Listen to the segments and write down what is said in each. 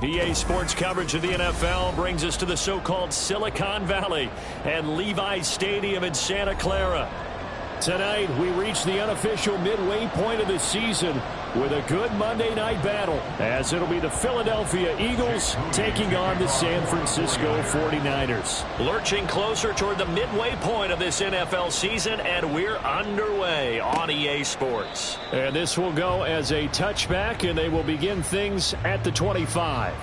EA Sports coverage of the NFL brings us to the so-called Silicon Valley and Levi's Stadium in Santa Clara. Tonight, we reach the unofficial midway point of the season with a good Monday night battle, as it'll be the Philadelphia Eagles taking on the San Francisco 49ers. Lurching closer toward the midway point of this NFL season, and we're underway on EA Sports. And this will go as a touchback, and they will begin things at the 25.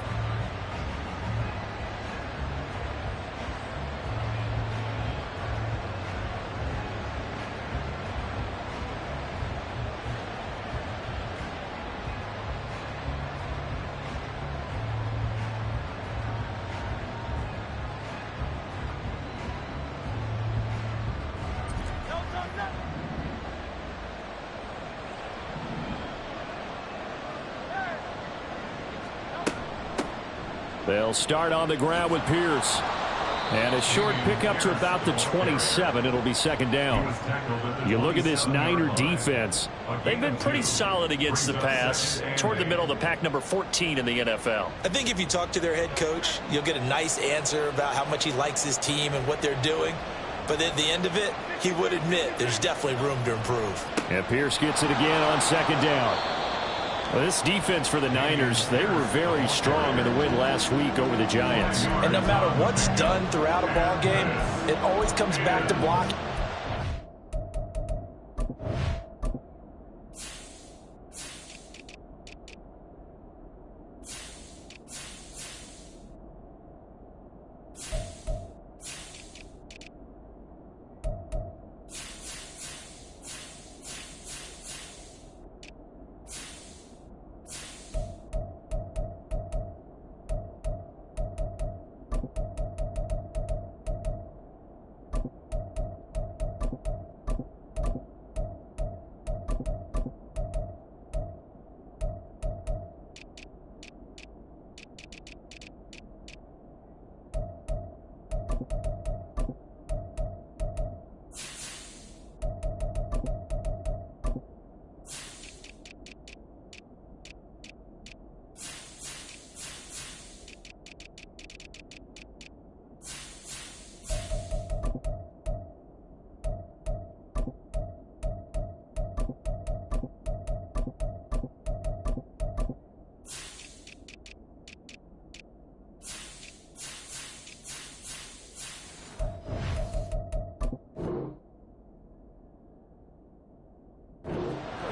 They'll start on the ground with Pierce. And a short pickup to about the 27. It'll be second down. You look at this Niner defense. They've been pretty solid against the pass. Toward the middle of the pack, number 14 in the NFL. I think if you talk to their head coach, you'll get a nice answer about how much he likes his team and what they're doing. But at the end of it, he would admit there's definitely room to improve. And Pierce gets it again on second down. Well, this defense for the Niners, they were very strong in the win last week over the Giants. And no matter what's done throughout a ball game, it always comes back to blocking.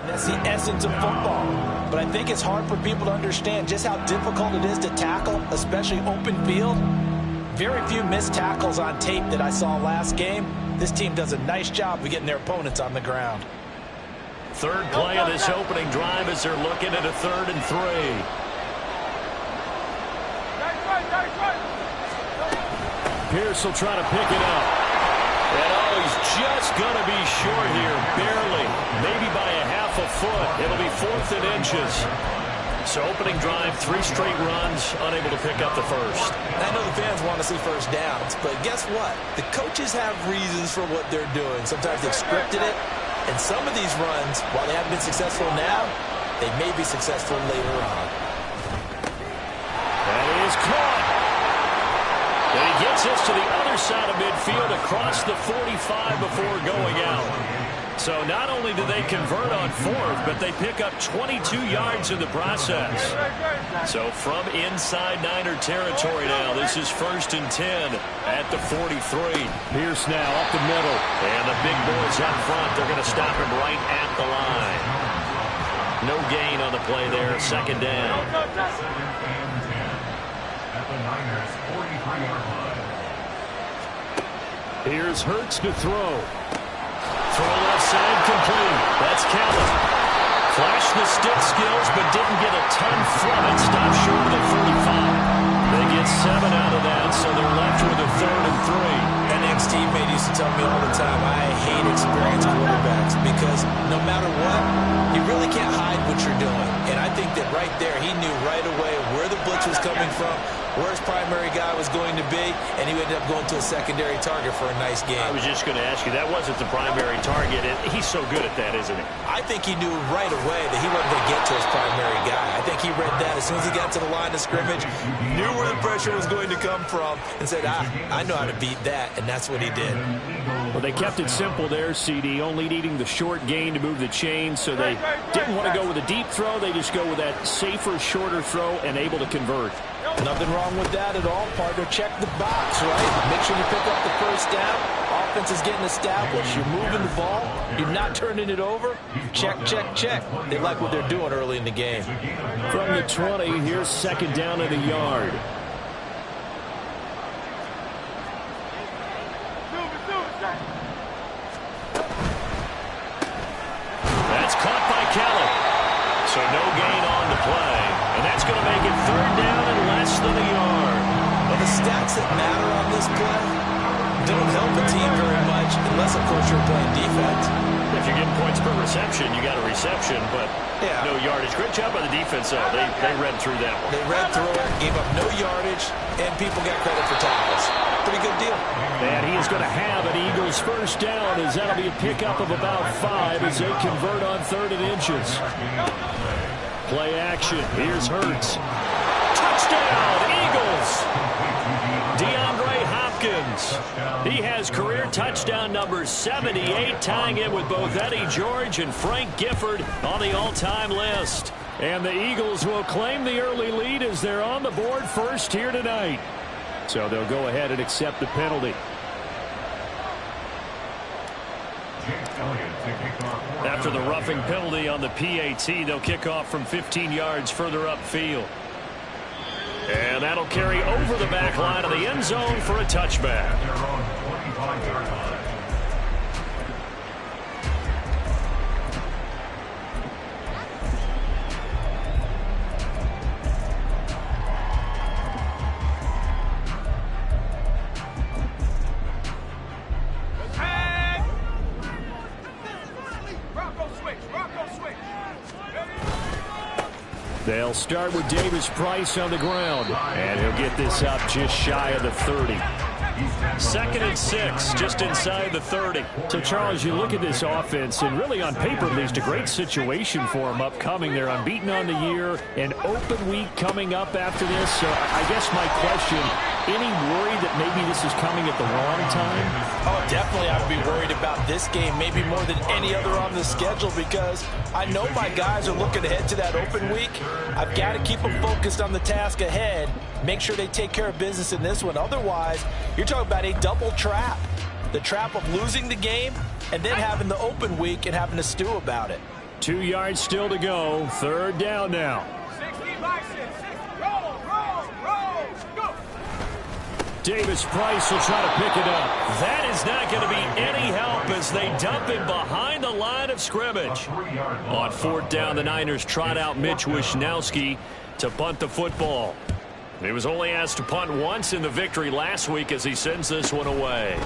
That's the essence of football. But I think it's hard for people to understand just how difficult it is to tackle, especially open field. Very few missed tackles on tape that I saw last game. This team does a nice job of getting their opponents on the ground. Third play of this opening drive as they're looking at a 3rd and 3. Pierce will try to pick it up. And he's just going to be short here, barely, maybe by a half a foot. It'll be 4th and inches. So opening drive, 3 straight runs, unable to pick up the first. I know the fans want to see first downs, but guess what? The coaches have reasons for what they're doing. Sometimes they've scripted it, and some of these runs, while they haven't been successful now, they may be successful later on. That is caught. And he gets us to the other side of midfield across the 45 before going out. So not only do they convert on 4th, but they pick up 22 yards in the process. So from inside Niner territory now, this is 1st and 10 at the 43. Pierce now up the middle. And the big boys up front, they're going to stop him right at the line. No gain on the play there, 2nd down. At the Niners 43-yard line. Here's Hurts to throw. Throw left side complete. That's Kelly. Flashed the stick skills, but didn't get a ton from it. Stopped short of the 45. They get 7 out of that, so they're left with a 3rd and 3. An ex-teammate used to tell me all the time, I hate experienced quarterbacks because no matter what, you really can't hide what you're doing. And I think that right there, he knew right away where the blitz was coming from, where his primary guy was going to be, and he ended up going to a secondary target for a nice game. I was just going to ask you, that wasn't the primary target, and he's so good at that, isn't he? I think he knew right away that he wasn't going to get to his primary guy. I think he read that as soon as he got to the line of scrimmage, knew where the pressure was going to come from, and said, I know how to beat that, and that's what he did. Well, they kept it simple there, CD, only needing the short gain to move the chain, so they didn't want to go with a deep throw. They just go with that safer, shorter throw and able to convert. Nothing wrong with that at all, partner. Check the box, right? Make sure you pick up the first down. Offense is getting established. You're moving the ball. You're not turning it over. Check, check, check. They like what they're doing early in the game. From the 20, here's second down at the yard. That's caught by Kelly. So no gain on the play. And that's going to make it third down and less than a yard. Well, the stats that matter on this play don't help a team very much, unless, of course, you're playing defense. If you're getting points per reception, you got a reception, but no yardage. Great job by the defense, though. They read through that one. They read through it, gave up no yardage, and people got credit for tackles. Pretty good deal. And he is going to have an Eagles first down, as that'll be a pickup of about 5 as they convert on 3rd and inches. Play action. Here's Hurts. Touchdown, Eagles! DeAndre Hopkins. He has career touchdown number 78, tying it with both Eddie George and Frank Gifford on the all-time list. And the Eagles will claim the early lead as they're on the board first here tonight. So they'll go ahead and accept the penalty. After the roughing penalty on the PAT, they'll kick off from 15 yards further upfield. And that'll carry over the back line of the end zone for a touchback. They'll start with Davis Price on the ground, and he'll get this up just shy of the 30. 2nd and 6, just inside the 30. So, Charles, you look at this offense, and really on paper, at least, a great situation for them upcoming. They're unbeaten on the year, an open week coming up after this. So, I guess my question, any worry that maybe this is coming at the wrong time? Oh, definitely I would be worried about this game, maybe more than any other on the schedule, because I know my guys are looking ahead to that open week. I've got to keep them focused on the task ahead, make sure they take care of business in this one. Otherwise, you're talking about a double trap. The trap of losing the game and then having the open week and having to stew about it. 2 yards still to go. 3rd down now. 60 by 6. Roll, go. Davis Price will try to pick it up. That is not going to be any help as they dump him behind the line of scrimmage. On 4th down, the Niners trot out Mitch Wishnowski to punt the football. He was only asked to punt once in the victory last week as he sends this one away.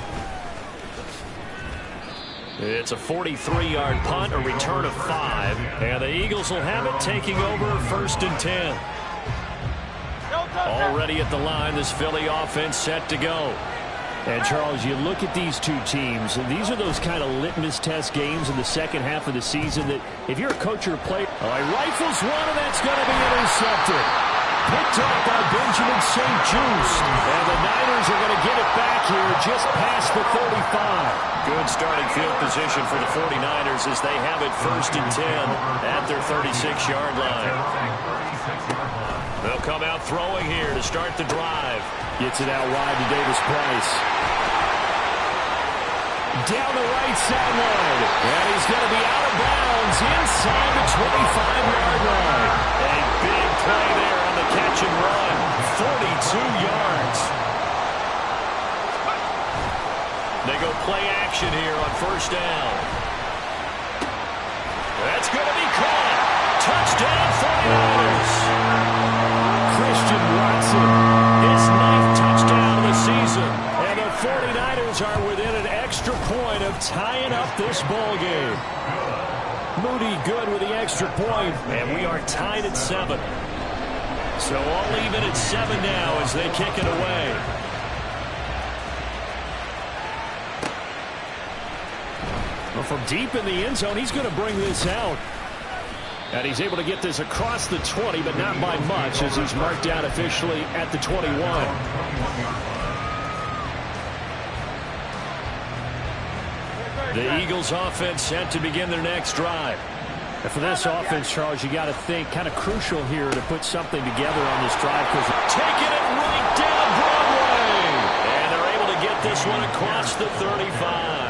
It's a 43-yard punt, a return of 5. And the Eagles will have it, taking over 1st and 10. Already at the line, this Philly offense set to go. And, Charles, you look at these two teams, and these are those kind of litmus test games in the second half of the season that if you're a coach or a player, he rifles one, and that's going to be intercepted. Picked up by Benjamin St. Juste. And the Niners are going to get it back here just past the 35. Good starting field position for the 49ers as they have it 1st and 10 at their 36-yard line. They'll come out throwing here to start the drive. Gets it out wide to Davis Price. Down the right sideline. And he's going to be out of bounds inside the 25-yard line. A big play there on the catch and run. 42 yards. They go play action here on 1st down. That's going to be caught. Touchdown 49ers. Christian Watson, his 9th touchdown of the season. And the 49ers are within an extra point of tying up this ball game. Moody good with the extra point, and we are tied at 7. So all even at 7 now as they kick it away. Well, from deep in the end zone, he's going to bring this out. And he's able to get this across the 20, but not by much as he's marked down officially at the 21. The Eagles offense set to begin their next drive. And for this offense, Charles, you got to think kind of crucial here to put something together on this drive because taking it right down Broadway. And they're able to get this one across the 35.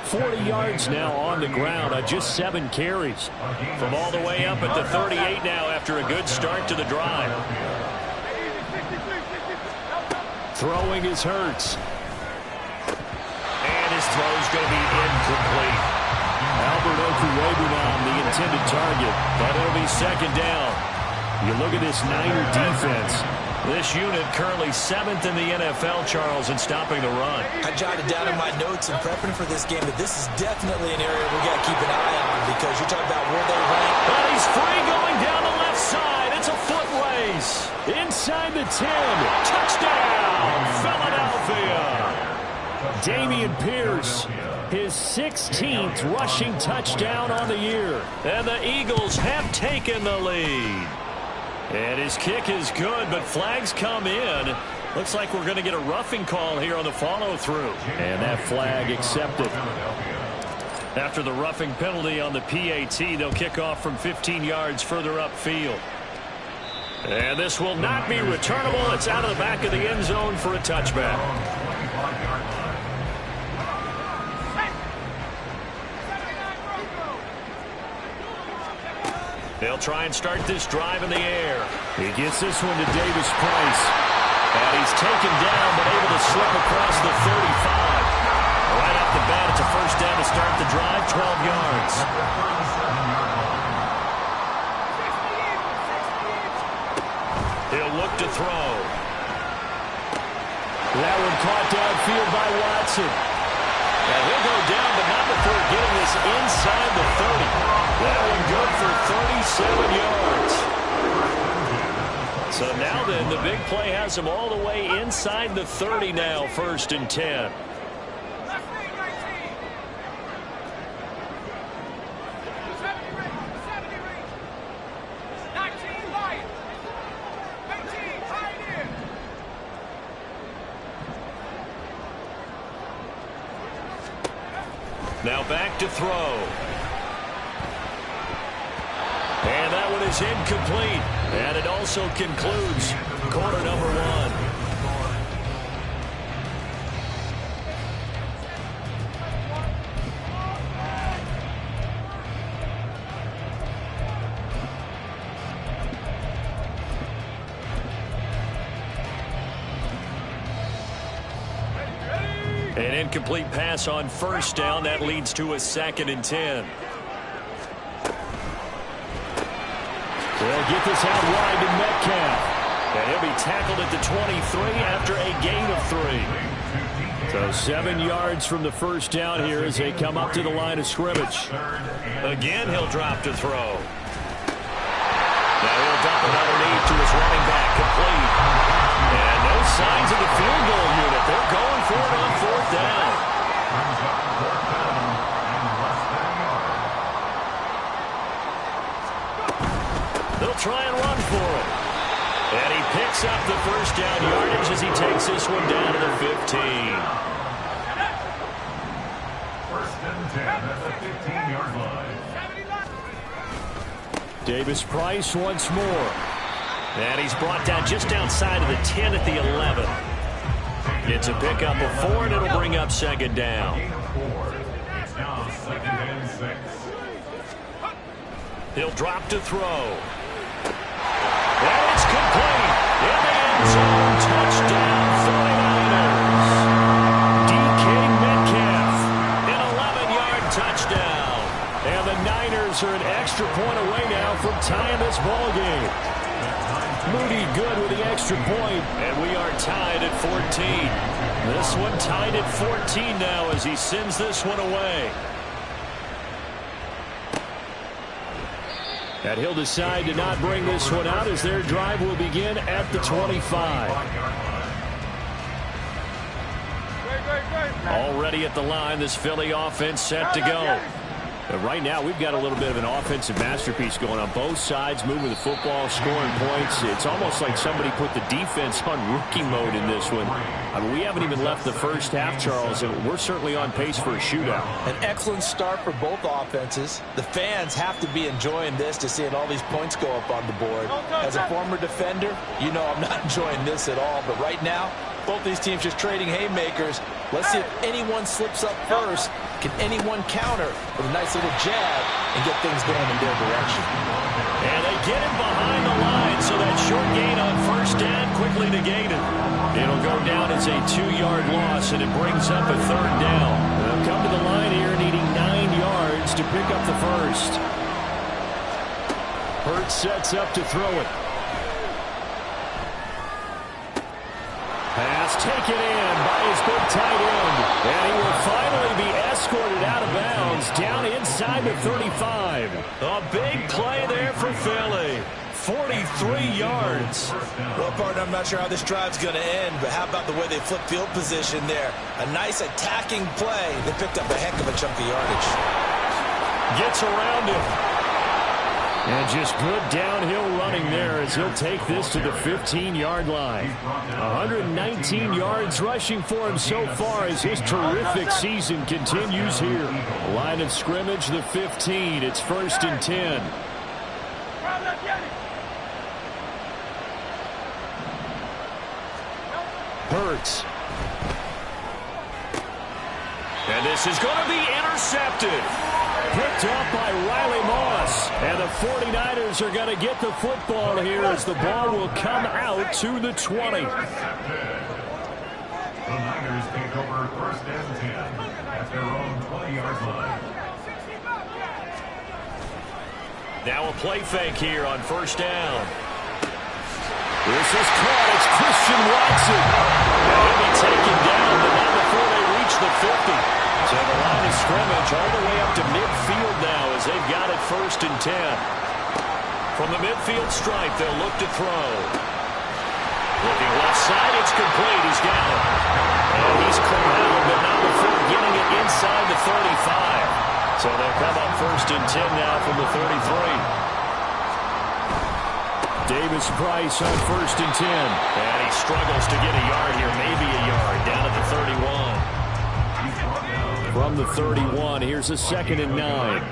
40 yards now on the ground on just 7 carries. From all the way up at the 38 now after a good start to the drive. Throwing is Hurts. And his throw's going to be incomplete. Albert Okuwebunam, the intended target, but it'll be second down. You look at this Niner defense. This unit currently 7th in the NFL, Charles, in stopping the run. I jotted down in my notes in prepping for this game that this is definitely an area we got to keep an eye on because you're talking about where they rank. But he's free going down the left side. It's a foot race. Inside the 10. Touchdown, Philadelphia. Dameon Pierce, his 16th rushing touchdown on the year. And the Eagles have taken the lead. And his kick is good, but flags come in. Looks like we're going to get a roughing call here on the follow-through. And that flag accepted. After the roughing penalty on the PAT, they'll kick off from 15 yards further upfield. And this will not be returnable. It's out of the back of the end zone for a touchback. They'll try and start this drive in the air. He gets this one to Davis Price. And he's taken down but able to slip across the 35. Right off the bat, it's a first down to start the drive, 12 yards. He'll look to throw. That one caught downfield by Watson. And he'll go down, but not before getting this inside the 30. That one good for 37 yards. So now then, the big play has him all the way inside the 30 now, 1st and 10. Now back to throw. And that one is incomplete. And it also concludes quarter number 1. An incomplete pass on first down. That leads to a 2nd and 10. They'll get this out wide to Metcalf. And he'll be tackled at the 23 after a gain of 3. So 7 yards from the first down here as they come up to the line of scrimmage. Again, he'll drop to throw. Now he'll dump it underneath to his running back, complete. And no signs of the field goal unit. They're going for it on 4th down. They'll try and run for it. And he picks up the first down yardage as he takes this one down to the 15. 1st and 10 at the 15-yard line. Davis Price once more. And he's brought down just outside of the 10 at the 11. It's a pickup of 4, and it'll bring up 2nd down. It's now 2nd and 6. He'll drop to throw. And it's complete. In the end zone, touchdown 49ers. DK Metcalf, an 11-yard touchdown. And the Niners are an extra point away now from tying this ball game. Moody good with the extra point, and we are tied at 14. This one tied at 14 now as he sends this one away. And he'll decide to not bring this one out as their drive will begin at the 25. Already at the line, this Philly offense set to go. But right now, we've got a little bit of an offensive masterpiece going on both sides, moving the football, scoring points. It's almost like somebody put the defense on rookie mode in this one. I mean, we haven't even left the first half, Charles, and we're certainly on pace for a shootout. An excellent start for both offenses. The fans have to be enjoying this to seeing all these points go up on the board. As a former defender, you know I'm not enjoying this at all. But right now, both these teams just trading haymakers. Let's see if anyone slips up first. Can anyone counter with a nice little jab and get things going in their direction? And they get him behind the line, so that short gain on first down quickly negated. It'll go down as a 2-yard loss, and it brings up a third down. They'll come to the line here needing 9 yards to pick up the first. Hurts sets up to throw it. Pass taken in by his big tight end. And he will finally be escorted out of bounds down inside the 35. A big play there for Philly. 43 yards. Well, partner, I'm not sure how this drive's going to end, but how about the way they flip field position there? A nice attacking play. They picked up a heck of a chunk of yardage. Gets around him. And just good downhill running there as he'll take this to the 15-yard line. 119 yards rushing for him so far as his terrific season continues here. Line of scrimmage, the 15. It's 1st and 10. Hurts. And this is going to be intercepted. Picked up by Riley Moss. And the 49ers are going to get the football here as the ball will come out to the 20. The Niners take over 1st and 10 at their own 20-yard line. Now a play fake here on 1st down. This is caught. It's Christian Watson. And he'll be taken down, but not before they reach the 50. So the line of scrimmage all the way up to midfield now as they've got it 1st and 10. From the midfield stripe, they'll look to throw. Looking left side, it's complete. He's got it. And he's corralled, but not before getting it inside the 35. So they'll come up 1st and 10 now from the 33. Davis Price on 1st and 10. And he struggles to get a yard here, maybe a yard, down at the 31. From the 31, here's a 2nd and 9.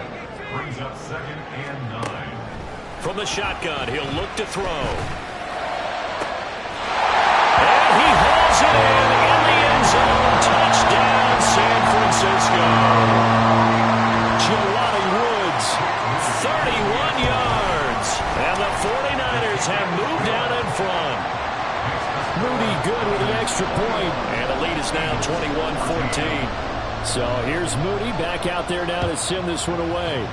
Brings up 2nd and 9. From the shotgun, he'll look to throw. And he hauls it in the end zone. Touchdown, San Francisco. Jelani Woods, 31 yards. And the 49ers have moved out in front. Moody good with an extra point. And the lead is now 21-14. So here's Moody back out there now to send this one away.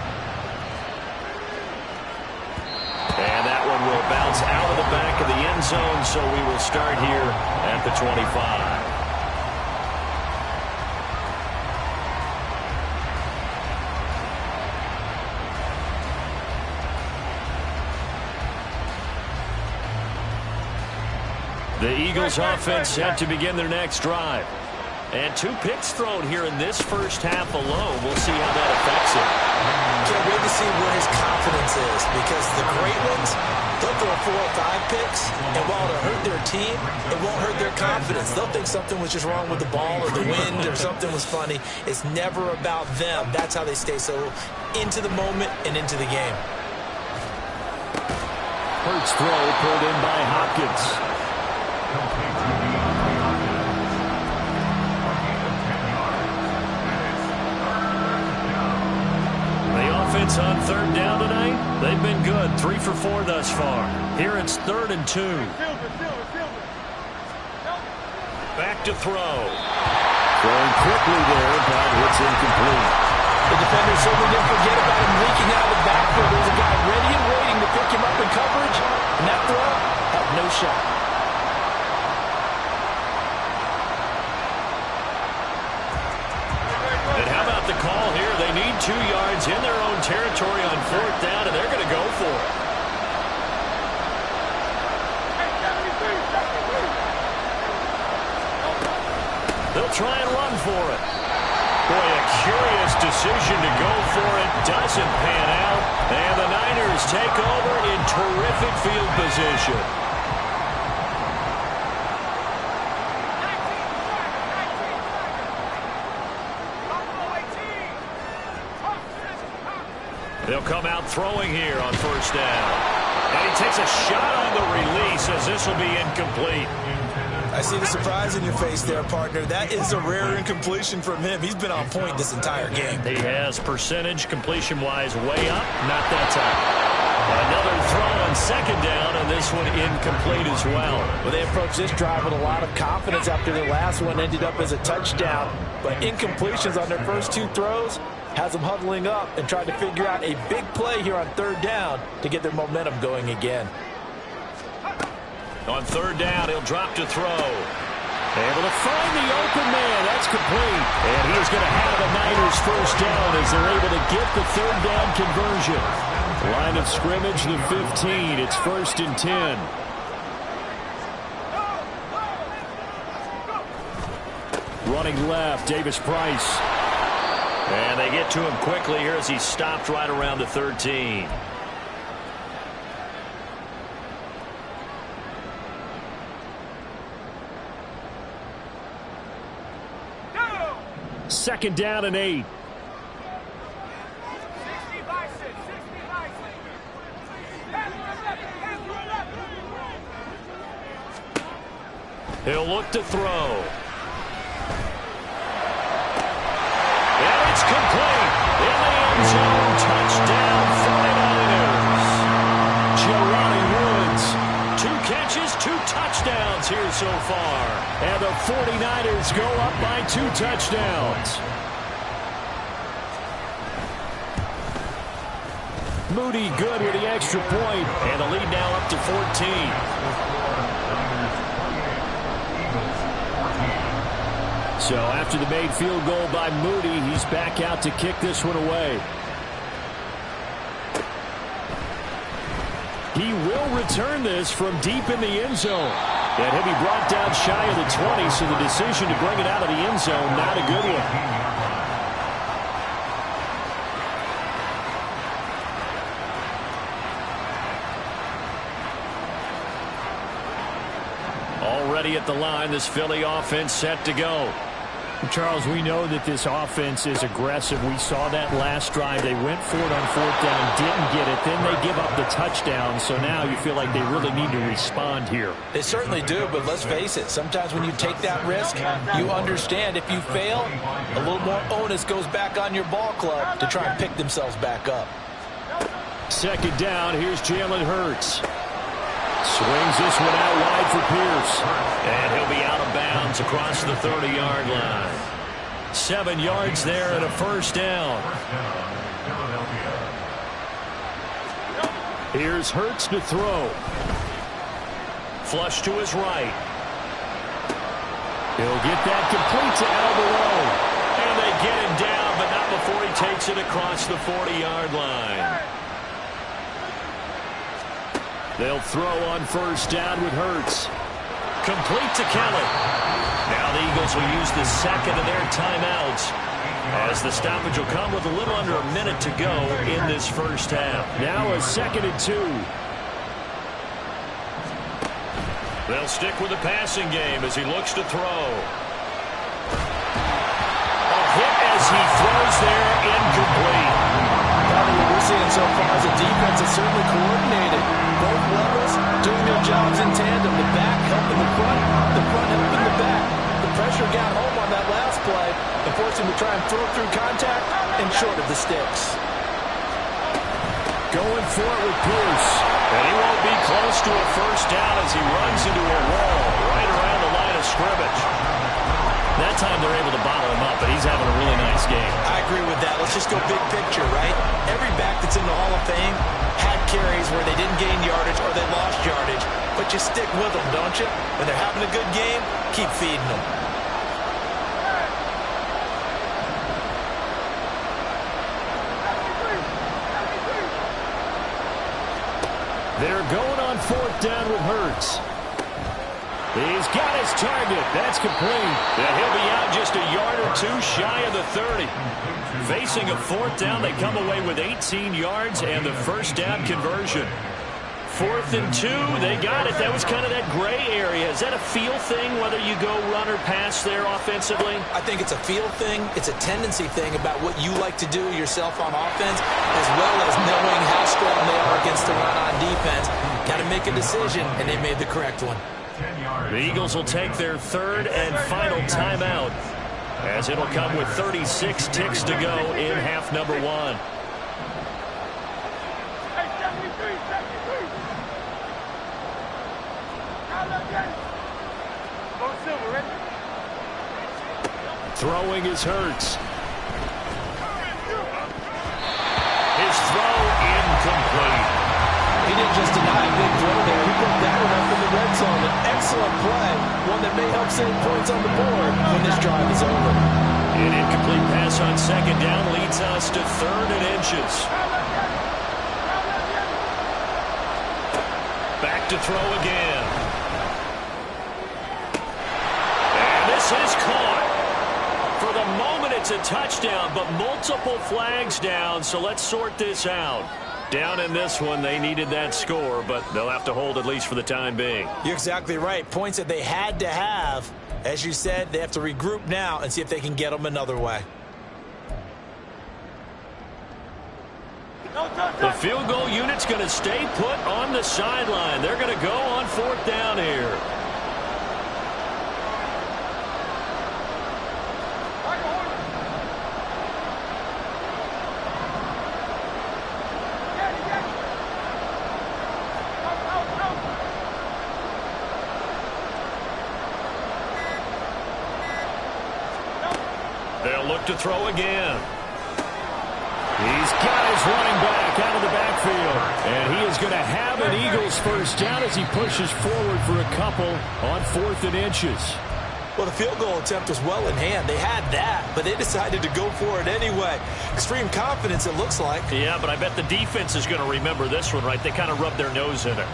And that one will bounce out of the back of the end zone, so we will start here at the 25. The Eagles offense set to begin their next drive. And 2 picks thrown here in this first half alone. We'll see how that affects it. Can't wait to see where his confidence is, because the great ones, they'll throw 4 or 5 picks, and while it'll hurt their team, it won't hurt their confidence. They'll think something was just wrong with the ball or the wind or something was funny. It's never about them. That's how they stay so into the moment and into the game. Hurts throw pulled in by Hopkins. Offense on 3rd down tonight. They've been good. 3 for 4 thus far. Here it's 3rd and 2. Back to throw. Throwing quickly there, but it's incomplete. The defender certainly didn't forget about him leaking out of the backfield. There's a guy ready and waiting to pick him up in coverage, and that throw had no shot. And how about the call here? They need 2 yards in their own territory on 4th down, and they're going to go for it. They'll try and run for it. Boy, a curious decision to go for it. Doesn't pan out. And the Niners take over in terrific field position. They'll come out throwing here on 1st down. And he takes a shot on the release as this will be incomplete. I see the surprise in your face there, partner. That is a rare incompletion from him. He's been on point this entire game. He has percentage completion-wise way up, not that time. Another throw on 2nd down, and this one incomplete as well. Well, they approached this drive with a lot of confidence after their last one ended up as a touchdown. But incompletions on their first 2 throws has them huddling up and trying to figure out a big play here on 3rd down to get their momentum going again. On 3rd down, he'll drop to throw. Able to find the open man. That's complete. And he's going to have the Niners 1st down as they're able to get the 3rd down conversion. Line of scrimmage, the 15. It's 1st and 10. Running left, Davis Price. And they get to him quickly here as he stopped right around the 13. Second down and 8. He'll look to throw. And it's complete. In the end zone. Touchdown 49ers. Jelani Woods. 2 catches, 2 touchdowns here so far. And the 49ers go up by 2 touchdowns. Moody good with the extra point. And the lead now up to 14. So after the made field goal by Moody, he's back out to kick this one away. He will return this from deep in the end zone. And he'll be brought down shy of the 20, so the decision to bring it out of the end zone, not a good one. Already at the line, this Philly offense set to go. Charles, we know that this offense is aggressive. We saw that last drive. They went for it on 4th down, didn't get it. Then they give up the touchdown. So now you feel like they really need to respond here. They certainly do, but let's face it. Sometimes when you take that risk, you understand if you fail, a little more onus goes back on your ball club to try and pick themselves back up. 2nd down, here's Jalen Hurts. Swings this one out wide for Pierce. And he'll be out of bounds across the 30-yard line. 7 yards there and a 1st down. Here's Hurts to throw. Flush to his right. He'll get that complete to Alvarado. And they get him down, but not before he takes it across the 40-yard line. They'll throw on 1st down with Hurts. Complete to Kelly. Now the Eagles will use the 2nd of their timeouts, as the stoppage will come with a little under a minute to go in this 1st half. Now a 2nd and 2. They'll stick with the passing game as he looks to throw. A hit as he throws there, incomplete. What we're seeing so far is a defense that's certainly coordinated. Both levels doing their jobs in tandem. The back helping the front helping the back. The pressure got home on that last play and forced him to try and throw through contact and short of the sticks. Going for it with Pierce. And he won't be close to a 1st down as he runs into a wall right around the line of scrimmage. That time they're able to bottle him up, but he's having a really nice game. I agree with that. Let's just go big picture, right? Every back that's in the Hall of Fame had carries where they didn't gain yardage or they lost yardage, but you stick with them, don't you? When they're having a good game, keep feeding them. They're going on 4th down with Hurts. He's got his target. That's complete. And he'll be out just a yard or two shy of the 30. Facing a 4th down, they come away with 18 yards and the first down conversion. 4th and 2, they got it. That was kind of that gray area. Is that a feel thing, whether you go run or pass there offensively? I think it's a feel thing. It's a tendency thing about what you like to do yourself on offense, as well as knowing how strong they are against the run on defense. Got to make a decision, and they made the correct one. The Eagles will take their 3rd and final timeout, as it'll come with 36 ticks to go in half number 1. Throwing is Hurts. His throw incomplete. He didn't just deny a big throw there. He put that one up in the red zone. An excellent play. One that may help save points on the board when this drive is over. An incomplete pass on 2nd down leads us to 3rd and inches. Back to throw again. And this is caught. For the moment, it's a touchdown, but multiple flags down, so let's sort this out. Down in this one, they needed that score, but they'll have to hold at least for the time being. You're exactly right. Points that they had to have. As you said, they have to regroup now and see if they can get them another way. The field goal unit's going to stay put on the sideline. They're going to go on 4th down here. They'll look to throw again. He's got his running back out of the backfield. And he is going to have an Eagles first down as he pushes forward for a couple on 4th and inches. Well, the field goal attempt was well in hand. They had that, but they decided to go for it anyway. Extreme confidence, it looks like. Yeah, but I bet the defense is going to remember this one, right? They kind of rubbed their nose in it.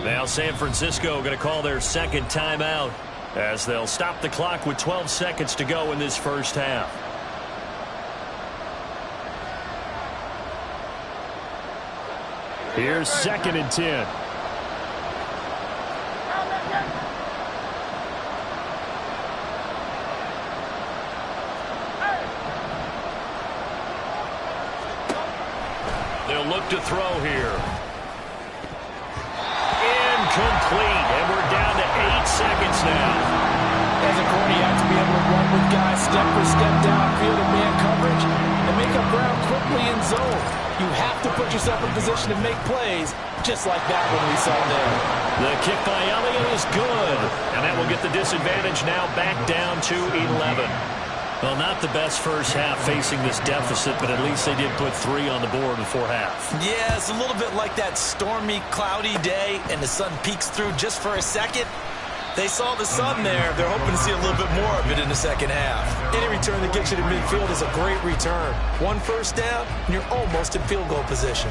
Now San Francisco going to call their 2nd timeout as they'll stop the clock with 12 seconds to go in this first half. Here's 2nd and 10. They'll look to throw here. Incomplete, and we're down to 8 seconds now. As a corner, you have to be able to run with guys step for step downfield in man coverage and make up ground quickly in zone. You have to put yourself in position to make plays, just like that one we saw there. The kick by Elliott is good, and that will get the disadvantage now back down to 11. Well, not the best first half facing this deficit, but at least they did put 3 on the board before half. Yeah, it's a little bit like that stormy, cloudy day, and the sun peeks through just for a second. They saw the sun there. They're hoping to see a little bit more of it in the second half. Any return that gets you to midfield is a great return. 1 first down, and you're almost in field goal position.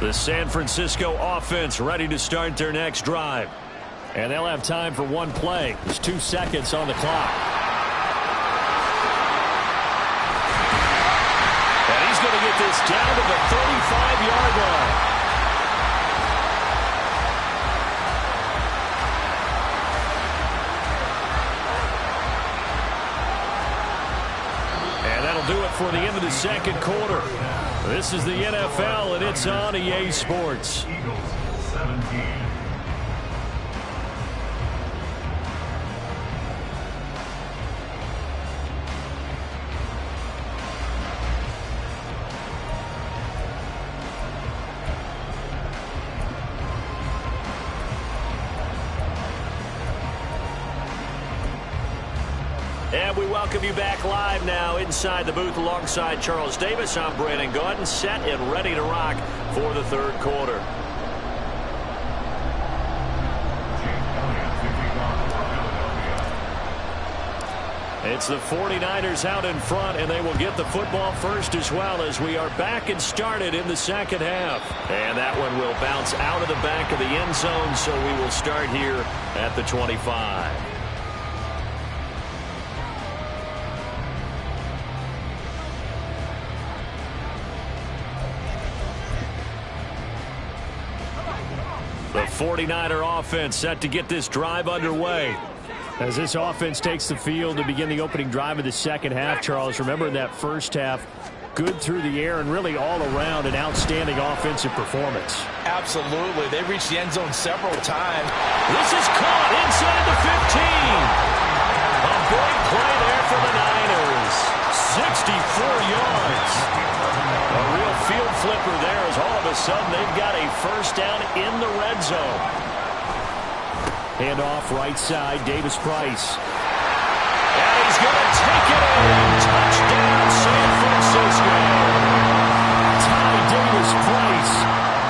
The San Francisco offense ready to start their next drive. And they'll have time for 1 play. There's 2 seconds on the clock. And he's going to get this down to the 35-yard line. And that'll do it for the end of the second quarter. This is the NFL, and it's on EA Sports. Eagles 17. And we welcome you back live now inside the booth alongside Charles Davis. I'm Brandon Gaudin, set and ready to rock for the third quarter. It's the 49ers out in front, and they will get the football first as well as we are back and started in the second half. And that one will bounce out of the back of the end zone, so we will start here at the 25. The 49er offense set to get this drive underway. As this offense takes the field to begin the opening drive of the second half, Charles, remember in that first half, good through the air and really all around an outstanding offensive performance. Absolutely. They reached the end zone several times. This is caught inside the 15. A big play there for the Niners. 64 yards. A real field flipper there as all of a sudden they've got a first down in the red zone. Hand off right side, Davis Price. And he's going to take it in. Touchdown, San Francisco. Ty Davis Price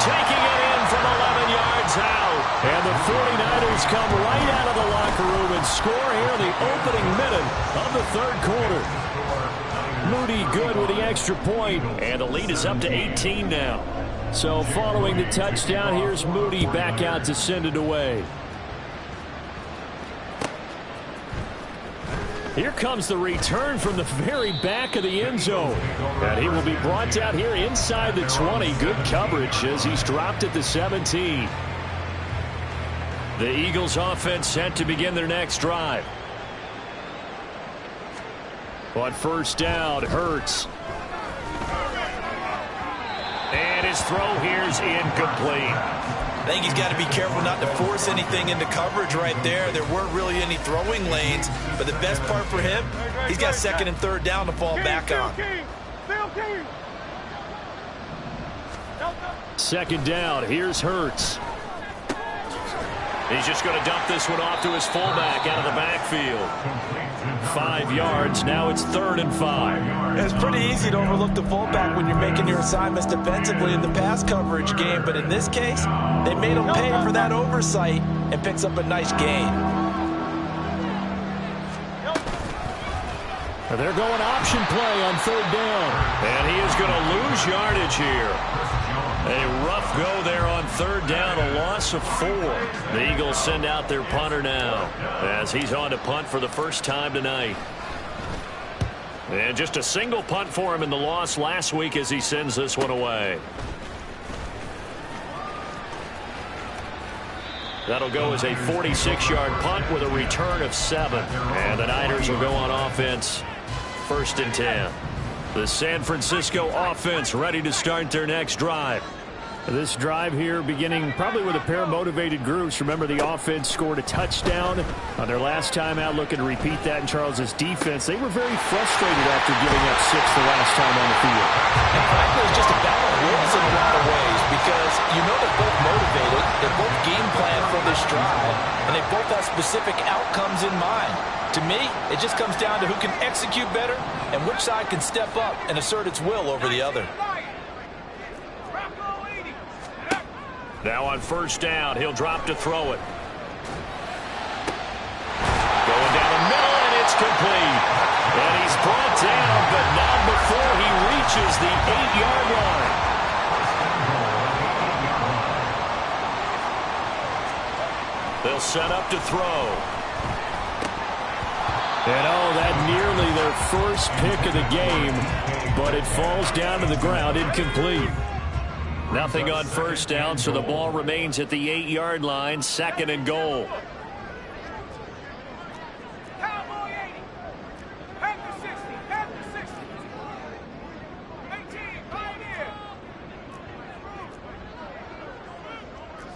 taking it in from 11 yards out. And the 49ers come right out of the locker room and score here in the opening minute of the third quarter. Moody good with the extra point. And the lead is up to 18 now. So following the touchdown, here's Moody back out to send it away. Here comes the return from the very back of the end zone. And he will be brought out here inside the 20. Good coverage as he's dropped at the 17. The Eagles offense set to begin their next drive. On first down, Hurts. And his throw here is incomplete. I think he's got to be careful not to force anything into coverage right there. There weren't really any throwing lanes, but the best part for him, he's got second and third down to fall back on. Second down, here's Hurts. He's just going to dump this one off to his fullback out of the backfield. 5 yards, now it's 3rd and 5. It's pretty easy to overlook the fullback when you're making your assignments defensively in the pass coverage game, but in this case, they made him pay for that oversight and picks up a nice gain. They're going option play on 3rd down. And he is going to lose yardage here. A rough go there on 3rd down, a loss of 4. The Eagles send out their punter now as he's on to punt for the first time tonight. And just a single punt for him in the loss last week as he sends this one away. That'll go as a 46-yard punt with a return of 7. And the Niners will go on offense, 1st and 10. The San Francisco offense ready to start their next drive. This drive here beginning probably with a pair of motivated groups. Remember, the offense scored a touchdown on their last time out, looking to repeat that in Charles's defense. They were very frustrated after giving up 6 the last time on the field. And frankly, it's just a battle of wills in a lot of ways because you know they're both motivated, they're both game planned for this drive, and they both have specific outcomes in mind. To me, it just comes down to who can execute better and which side can step up and assert its will over the other. Now on 1st down, he'll drop to throw it. Going down the middle, and it's complete. And he's brought down, but not before he reaches the 8-yard line. They'll set up to throw. And oh, that nearly their first pick of the game, but it falls down to the ground, incomplete. Nothing on 1st down, so the ball remains at the 8-yard line, 2nd and goal. Cowboy 80. Head to 60. Head to 60. 18. Pioneer.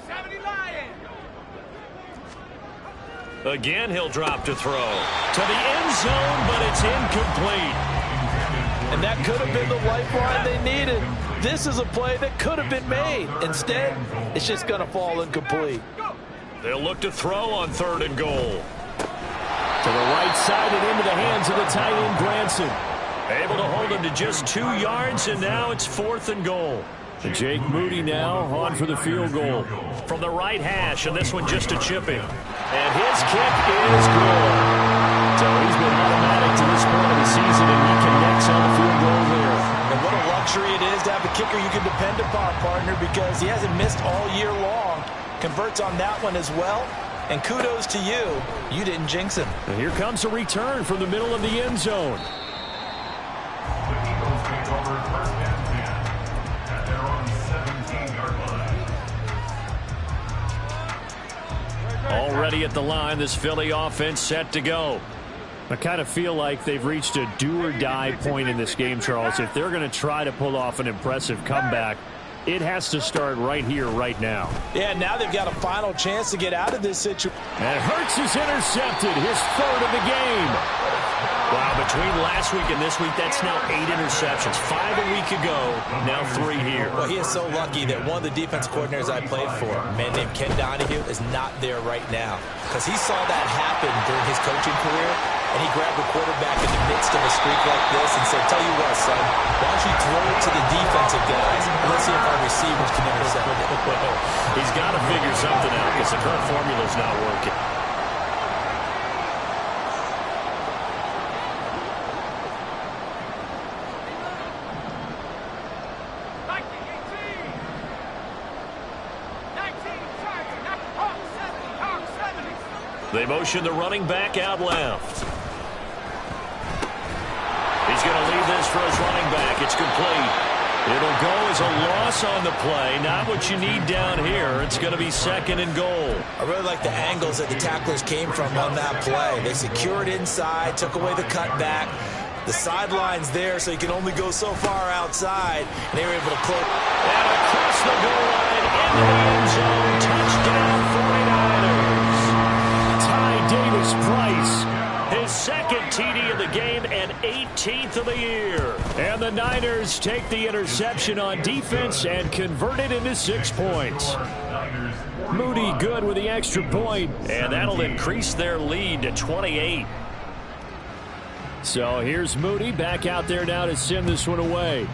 70 Lion. Again, he'll drop to throw. To the end zone, but it's incomplete. And that could have been the lifeline they needed. This is a play that could have been made. Instead, it's just going to fall incomplete. They'll look to throw on 3rd and goal. To the right side and into the hands of the tight end, Branson. Able to hold him to just 2 yards, and now it's 4th and goal. And Jake Moody now on for the field goal. From the right hash, and this one just a chipping. And his kick is good. So he's been automatic to this point of the season, and he connects on the field goal there. And what a luxury it is to have a kicker you can depend upon, partner, because he hasn't missed all year long. Converts on that one as well. And kudos to you. You didn't jinx him. And here comes a return from the middle of the end zone. The Eagles take over 1st and 10 at their own 17-yard line. Already at the line, this Philly offense set to go. I kind of feel like they've reached a do-or-die point in this game, Charles. If they're going to try to pull off an impressive comeback, it has to start right here, right now. Yeah, now they've got a final chance to get out of this situation. And Hurts is intercepted, his 3rd of the game. Wow, between last week and this week, that's now 8 interceptions. 5 a week ago, now 3 here. Well, he is so lucky that one of the defense coordinators I played for, a man named Ken Donahue, is not there right now. Because he saw that happen during his coaching career, and he grabbed the quarterback in the midst of a streak like this and said, tell you what, son, why don't you throw it to the defensive guys, and let's see if our receivers can intercept it. He's got to figure something out because the current formula is not working. They motion the running back out left. He's going to leave this for his running back. It's complete. It'll go as a loss on the play. Not what you need down here. It's going to be 2nd and goal. I really like the angles that the tacklers came from on that play. They secured inside, took away the cutback. The sideline's there, so you can only go so far outside. And they were able to close. And across the goal line, into the end zone. Touchdown, 49ers. Davis-Price, his 2nd TD of the game and 18th of the year. And the Niners take the interception on defense and convert it into 6 points. Moody good with the extra point, and that'll increase their lead to 28. So here's Moody back out there now to send this one away.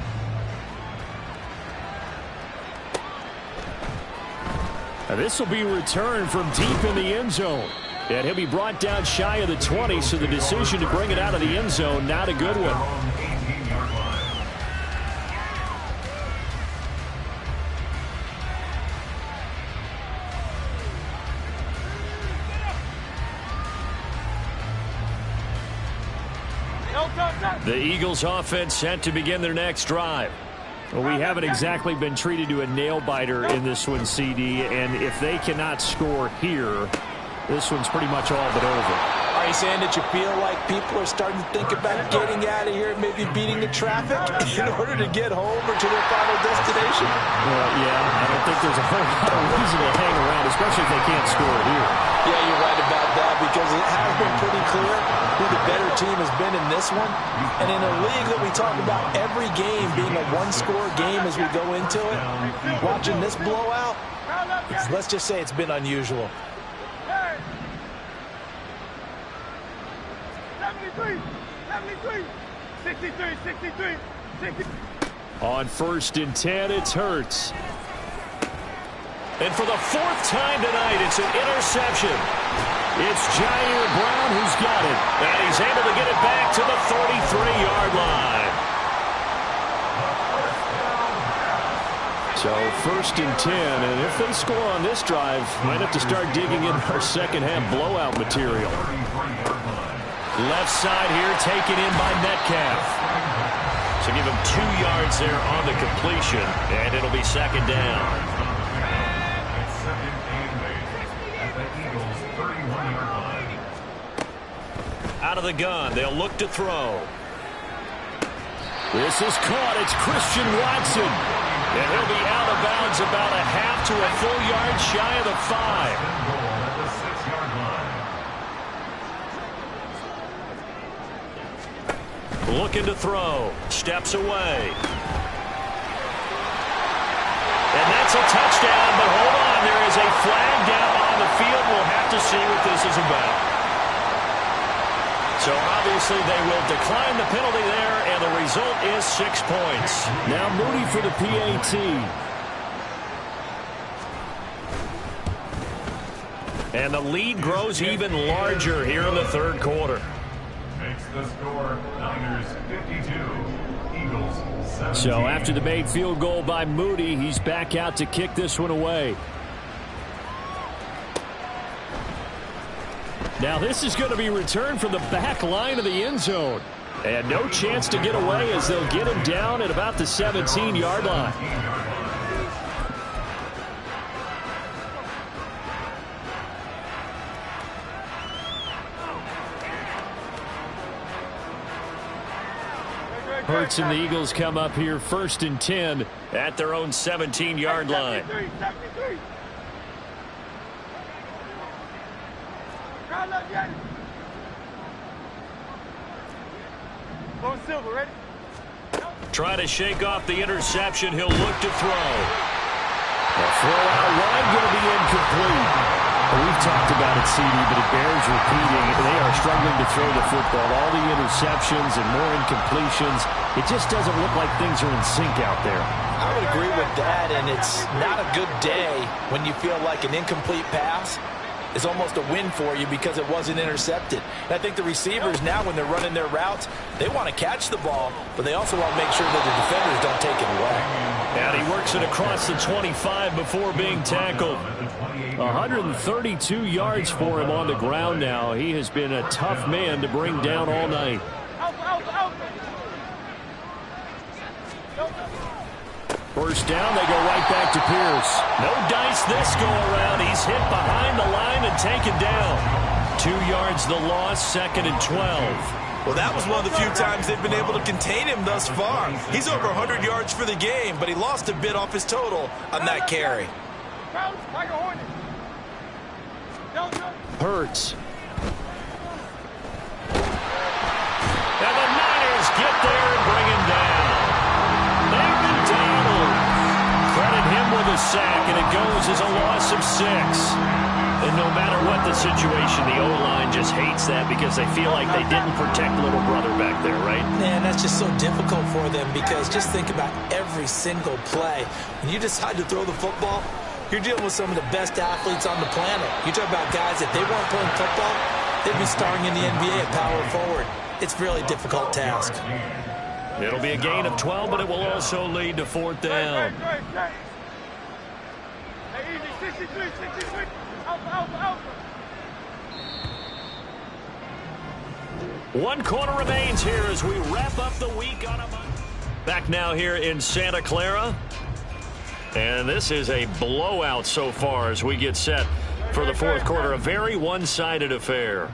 Now this will be returned from deep in the end zone. And he'll be brought down shy of the 20, so the decision to bring it out of the end zone, not a good one. The Eagles offense set to begin their next drive. Well, we haven't exactly been treated to a nail-biter in this one, CD, and if they cannot score here, this one's pretty much all but over. Are you saying that you feel like people are starting to think about getting out of here, maybe beating the traffic in order to get home or to their final destination? Well, yeah, I don't think there's a whole lot of reason to hang around, especially if they can't score here. Yeah, you're right about that because it has been pretty clear who the better team has been in this one. And in a league that we talk about every game being a one-score game as we go into it, watching this blowout, let's just say it's been unusual. 63. On 1st and 10, it's Hurts. And for the 4th time tonight, it's an interception. It's Jair Brown who's got it. And he's able to get it back to the 33-yard line. So 1st and 10, and if they score on this drive, might have to start digging in our second-half blowout material. Left side here taken in by Metcalf. So give him 2 yards there on the completion, and it'll be 2nd down. It's 2nd and 8 at the Eagles' 31-yard line. Out of the gun, they'll look to throw. This is caught. It's Christian Watson. And he'll be out of bounds about a half to a full yard shy of the 5. Goal at the 6-yard line. Looking to throw. Steps away. And that's a touchdown, but hold on. There is a flag down on the field. We'll have to see what this is about. So obviously they will decline the penalty there, and the result is 6 points. Now Moody for the PAT. And the lead grows even larger here in the third quarter. Makes the score Niners 52, Eagles 17. So after the made field goal by Moody, he's back out to kick this one away. Now this is going to be returned from the back line of the end zone. And no chance to get away as they'll get him down at about the 17-yard line. Hurts and the Eagles come up here 1st and 10 at their own 17-yard line. Try to shake off the interception. He'll look to throw. The throw out wide going to be incomplete. We've talked about it, CD, but it bears repeating. They are struggling to throw the football. All the interceptions and more incompletions. It just doesn't look like things are in sync out there. I would agree with that, and it's not a good day when you feel like an incomplete pass is almost a win for you because it wasn't intercepted. And I think the receivers now, when they're running their routes, they want to catch the ball, but they also want to make sure that the defenders don't take it away. And he works it across the 25 before being tackled. 132 yards for him on the ground now. He has been a tough man to bring down all night. First down, they go right back to Pierce. No dice this go around. He's hit behind the line and taken down. 2 yards the loss, 2nd and 12. Well, that was one of the few times they've been able to contain him thus far. He's over 100 yards for the game, but he lost a bit off his total on that carry. Hurts. And the Niners get there and bring him down. Credit him with a sack, and it goes as a loss of 6. And no matter what the situation, the O-line just hates that because they feel like they didn't protect little brother back there, right? Man, that's just so difficult for them because just think about every single play. When you decide to throw the football, you're dealing with some of the best athletes on the planet. You talk about guys, if they weren't playing football, they'd be starring in the NBA at power forward. It's a really difficult task. It'll be a gain of 12, but it will also lead to 4th down. One quarter remains here as we wrap up the week on a Monday. Back now here in Santa Clara. And this is a blowout so far as we get set for the 4th quarter. A very one-sided affair.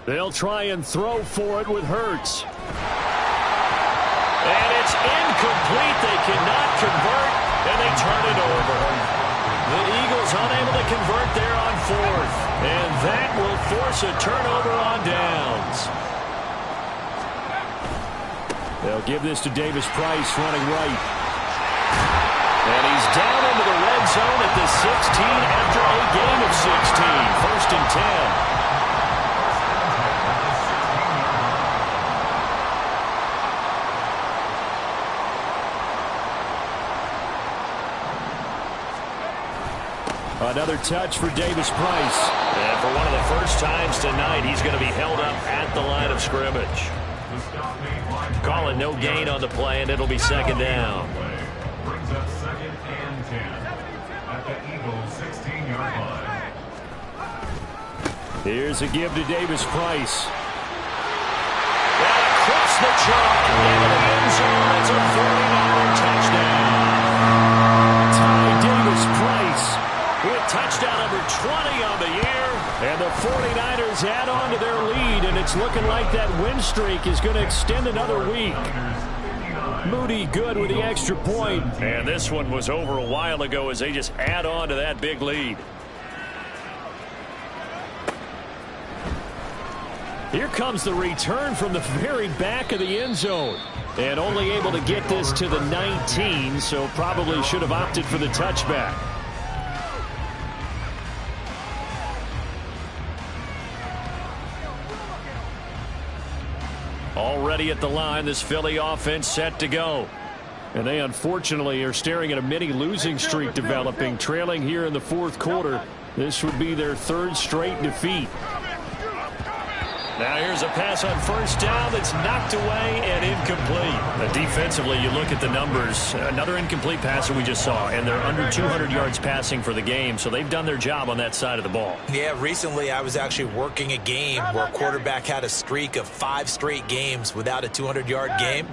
They'll try and throw for it with Hurts. And it's incomplete. They cannot convert, and they turn it over. The Eagles unable to convert there on 4th. And that will force a turnover on downs. They'll give this to Davis Price running right. And he's down into the red zone at the 16 after a gain of 16. 1st and 10. Another touch for Davis Price. And for one of the first times tonight, he's going to be held up at the line of scrimmage. Calling no gain on the play, and it'll be 2nd down. Brings up 2nd and 10 at the Eagles 16-yard line. Here's a give to Davis Price. And across the chalk into the end zone. It's a 49er touchdown. Ty Davis Price with touchdown number 20 on the year. And the 49ers add on to their lead, and it's looking like that win streak is going to extend another week. Moody good with the extra point. And this one was over a while ago as they just add on to that big lead. Here comes the return from the very back of the end zone. And only able to get this to the 19, so probably should have opted for the touchback. Already at the line, this Philly offense set to go. And they unfortunately are staring at a mini losing streak developing, trailing here in the fourth quarter. This would be their third straight defeat. Now here's a pass on first down that's knocked away and incomplete. Defensively, you look at the numbers. Another incomplete pass that we just saw, and they're under 200 yards passing for the game, so they've done their job on that side of the ball. Yeah, recently I was actually working a game where a quarterback had a streak of 5 straight games without a 200-yard game.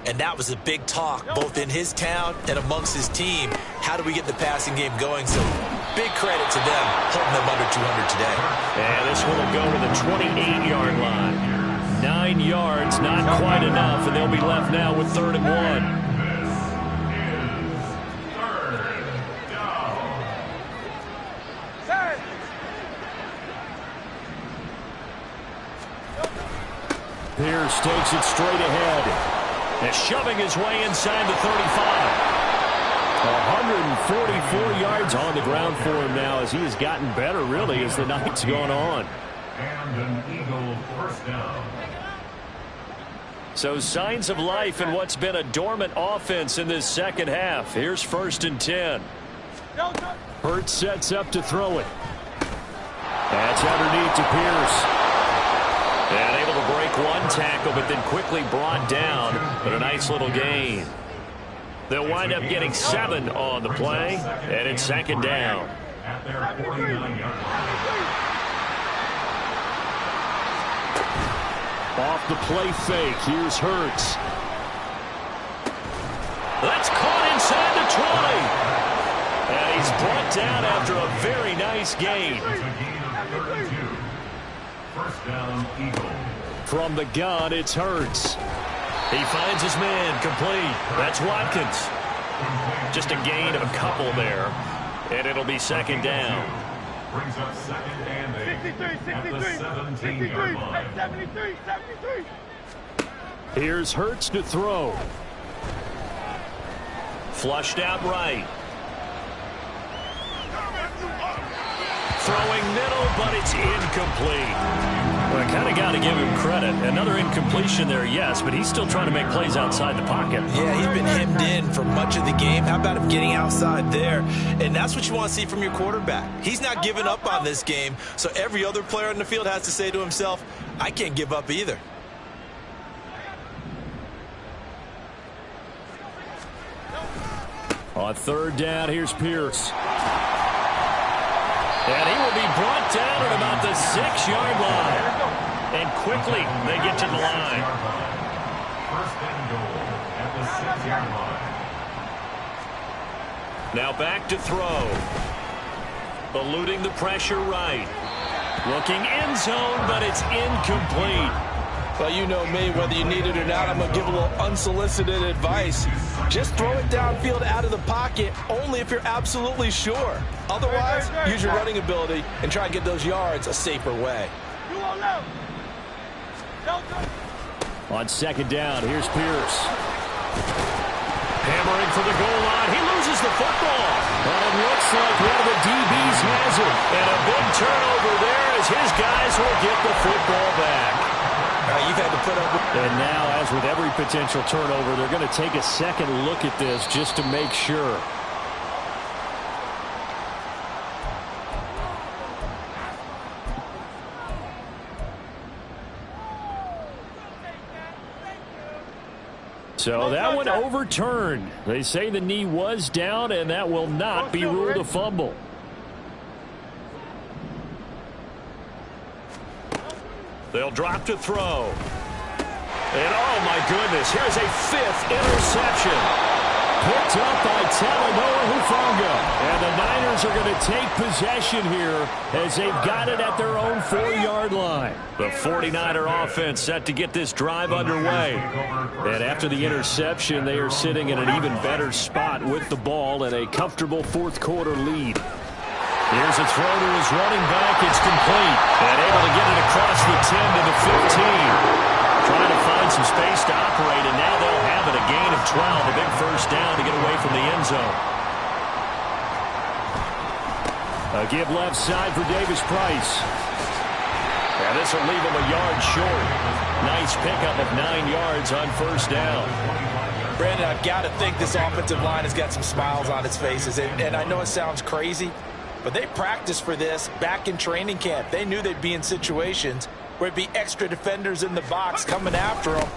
And that was a big talk, both in his town and amongst his team. How do we get the passing game going? So big credit to them, holding them under 200 today. And this one will go to the 28-yard line. 9 yards, not quite enough, and they'll be left now with 3rd and 1. Pierce takes it straight ahead. And shoving his way inside the 35. 144 yards on the ground for him now as he has gotten better, really, as the night's gone on. And an Eagle first down. So signs of life in what's been a dormant offense in this second half. Here's 1st and 10. Hurts sets up to throw it. That's underneath to Pierce. And able to break one tackle, but then quickly brought down. But a nice little gain. They'll wind up getting 7 on the play, and it's 2nd down. At their 49-yard line. Off the play fake, here's Hurts. That's caught inside the 20. And he's brought down after a very nice gain. It's a gain of 32. First down, Eagle. From the gun, it's Hurts. He finds his man, complete. That's Watkins. Just a gain of a couple there. And it'll be 2nd down. Brings up 2nd and 8 at the 17-yard line. 73. Here's Hurts to throw. Flushed out right. Throwing middle, but it's incomplete. Well, I kind of got to give him credit. Another incompletion there, yes, but he's still trying to make plays outside the pocket. Yeah, he's been hemmed in for much of the game. How about him getting outside there? And that's what you want to see from your quarterback. He's not giving up on this game, so every other player on the field has to say to himself, I can't give up either. On 3rd down, here's Pierce. And he will be brought down at about the 6-yard line. And quickly, they get to the line. First and goal at the 6-yard line. Now back to throw. Eluding the pressure right. Looking end zone, but it's incomplete. Well, you know me, whether you need it or not, I'm going to give a little unsolicited advice. Just throw it downfield out of the pocket only if you're absolutely sure. Otherwise, use your running ability and try and get those yards a safer way. On 2nd down, here's Pierce. Hammering for the goal line. He loses the football. And it looks like one of the DBs has it. And a big turnover there as his guys will get the football back. You've had to put up with... And now, as with every potential turnover, they're going to take a second look at this just to make sure. So that one overturned. They say the knee was down, and that will not be ruled a fumble. They'll drop to throw. And oh my goodness, here's a 5th interception. Picked up by Talanoa Hufanga. And the Niners are going to take possession here as they've got it at their own 4-yard line. The 49er offense set to get this drive underway. And after the interception, they are sitting in an even better spot with the ball and a comfortable 4th quarter lead. Here's a throw to his running back. It's complete. And able to get it across the 10 to the 15. Trying to find some space to operate, and now they'll have it. A gain of 12, a big first down to get away from the end zone. A give left side for Davis Price. And this will leave him a yard short. Nice pickup of 9 yards on first down. Brandon, I've got to think this offensive line has got some smiles on its faces. And I know it sounds crazy, but they practiced for this back in training camp. They knew they'd be in situations where it'd be extra defenders in the box coming after them,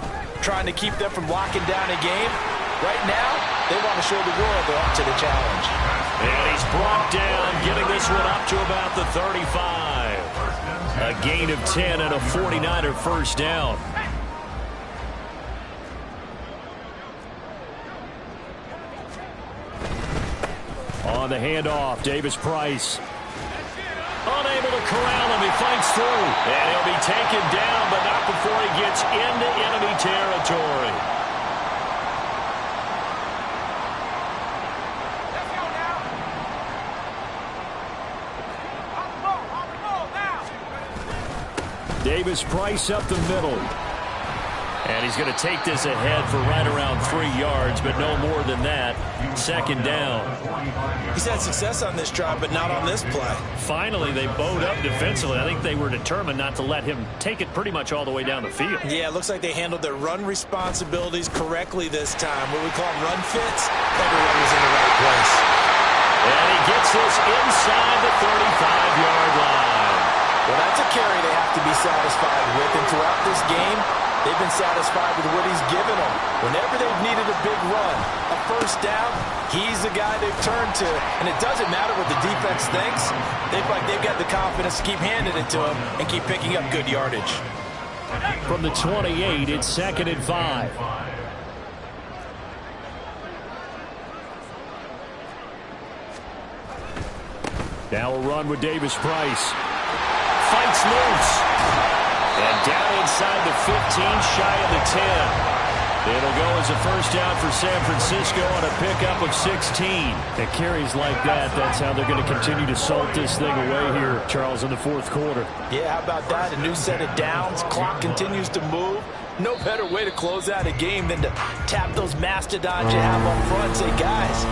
trying to keep them from locking down a game. Right now, they want to show the world they're up to the challenge. And he's brought down, getting this one up to about the 35. A gain of 10 and a 49er first down. On the handoff, Davis Price. Unable to corral him. He fights through. And he'll be taken down, but not before he gets into enemy territory. Let's go now. On the ball now. Davis Price up the middle. And he's going to take this ahead for right around 3 yards, but no more than that. Second down. He's had success on this drive, but not on this play. Finally, they bowed up defensively. I think they were determined not to let him take it pretty much all the way down the field. Yeah, it looks like they handled their run responsibilities correctly this time. What we call run fits, everyone was in the right place. And he gets this inside the 35-yard line. Well, that's a carry they have to be satisfied with, and throughout this game, they've been satisfied with what he's given them. Whenever they've needed a big run, a first down, he's the guy they've turned to. And it doesn't matter what the defense thinks. They've got the confidence to keep handing it to him and keep picking up good yardage. From the 28, it's 2nd and 5. Now a run with Davis Price. Fights loose. And down inside the 15, shy of the 10. It'll go as a first down for San Francisco on a pickup of 16. At carries like that, that's how they're going to continue to salt this thing away here, Charles, in the fourth quarter. Yeah, how about that? A new set of downs. Clock continues to move. No better way to close out a game than to tap those mastodons you have up front and say, guys,